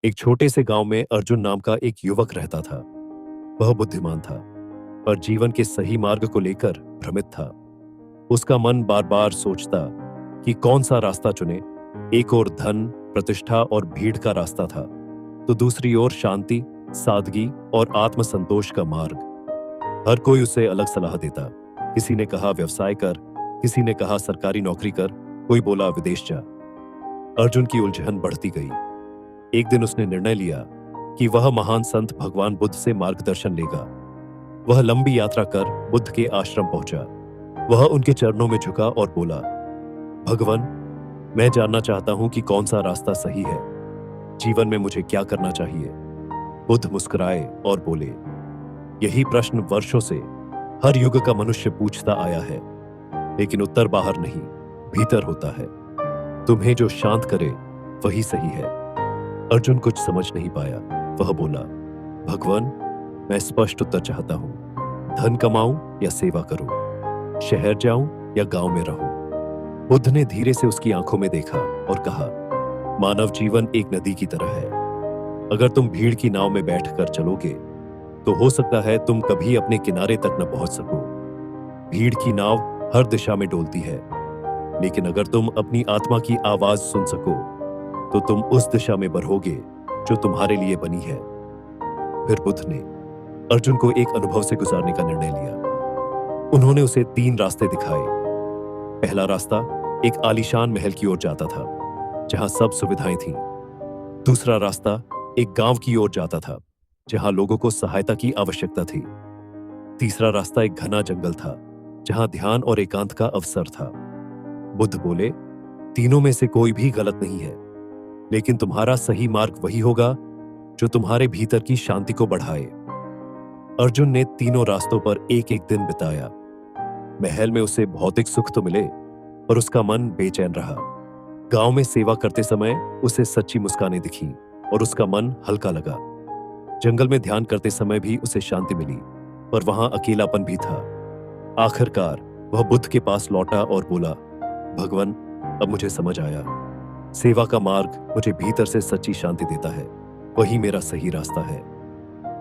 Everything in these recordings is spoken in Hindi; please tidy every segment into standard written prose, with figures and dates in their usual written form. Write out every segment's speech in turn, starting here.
एक छोटे से गांव में अर्जुन नाम का एक युवक रहता था। वह बुद्धिमान था, पर जीवन के सही मार्ग को लेकर भ्रमित था। उसका मन बार बार सोचता कि कौन सा रास्ता चुने। एक ओर धन, प्रतिष्ठा और भीड़ का रास्ता था, तो दूसरी ओर शांति, सादगी और आत्मसंतोष का मार्ग। हर कोई उसे अलग सलाह देता। किसी ने कहा व्यवसाय कर, किसी ने कहा सरकारी नौकरी कर, कोई बोला विदेश जा। अर्जुन की उलझन बढ़ती गई। एक दिन उसने निर्णय लिया कि वह महान संत भगवान बुद्ध से मार्गदर्शन लेगा। वह लंबी यात्रा कर बुद्ध के आश्रम पहुंचा। वह उनके चरणों में झुका और बोला, भगवान, मैं जानना चाहता हूं कि कौन सा रास्ता सही है। जीवन में मुझे क्या करना चाहिए। बुद्ध मुस्कुराए और बोले, यही प्रश्न वर्षों से हर युग का मनुष्य पूछता आया है, लेकिन उत्तर बाहर नहीं, भीतर होता है। तुम्हें जो शांत करे वही सही है। अर्जुन कुछ समझ नहीं पाया। वह बोला, भगवान, मैं स्पष्ट उत्तर चाहता हूं। धन कमाऊं या सेवा करूं, शहर जाऊं या गांव में रहूं। बुद्ध ने धीरे से उसकी आंखों में देखा और कहा, मानव जीवन एक नदी की तरह है। अगर तुम भीड़ की नाव में बैठकर चलोगे तो हो सकता है तुम कभी अपने किनारे तक न पहुंच सको। भीड़ की नाव हर दिशा में डोलती है, लेकिन अगर तुम अपनी आत्मा की आवाज सुन सको तो तुम उस दिशा में बढ़ोगे जो तुम्हारे लिए बनी है। फिर बुद्ध ने अर्जुन को एक अनुभव से गुजारने का निर्णय लिया। उन्होंने उसे 3 रास्ते दिखाए। पहला रास्ता एक आलीशान महल की ओर जाता था, जहां सब सुविधाएं थीं। दूसरा रास्ता एक गांव की ओर जाता था, जहां लोगों को सहायता की आवश्यकता थी। तीसरा रास्ता एक घना जंगल था, जहां ध्यान और एकांत का अवसर था। बुद्ध बोले, तीनों में से कोई भी गलत नहीं है, लेकिन तुम्हारा सही मार्ग वही होगा जो तुम्हारे भीतर की शांति को बढ़ाए। अर्जुन ने तीनों रास्तों पर एक एक दिन बिताया। महल में उसे भौतिक सुख तो मिले, पर उसका मन बेचैन रहा। गांव में सेवा करते समय उसे सच्ची मुस्कानें दिखीं और उसका मन हल्का लगा। जंगल में ध्यान करते समय भी उसे शांति मिली, पर वहां अकेलापन भी था। आखिरकार वह बुद्ध के पास लौटा और बोला, भगवान, अब मुझे समझ आया। सेवा का मार्ग मुझे भीतर से सच्ची शांति देता है, वही मेरा सही रास्ता है।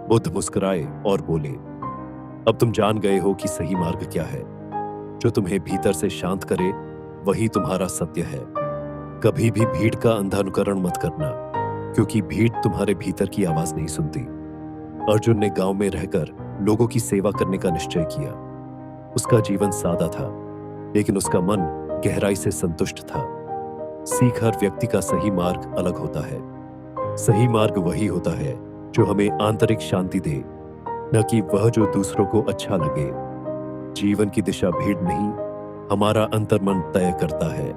बुद्ध मुस्कुराए और बोले, अब तुम जान गए हो कि सही मार्ग क्या है। जो तुम्हें भीतर से शांत करे वही तुम्हारा सत्य है। कभी भी भीड़ का अंधा अनुकरण मत करना, क्योंकि भीड़ तुम्हारे भीतर की आवाज नहीं सुनती। अर्जुन ने गांव में रहकर लोगों की सेवा करने का निश्चय किया। उसका जीवन सादा था, लेकिन उसका मन गहराई से संतुष्ट था। सीख हर व्यक्ति का सही मार्ग अलग होता है। सही मार्ग वही होता है जो हमें आंतरिक शांति दे, न कि वह जो दूसरों को अच्छा लगे। जीवन की दिशा भीड़ नहीं, हमारा अंतर्मन तय करता है।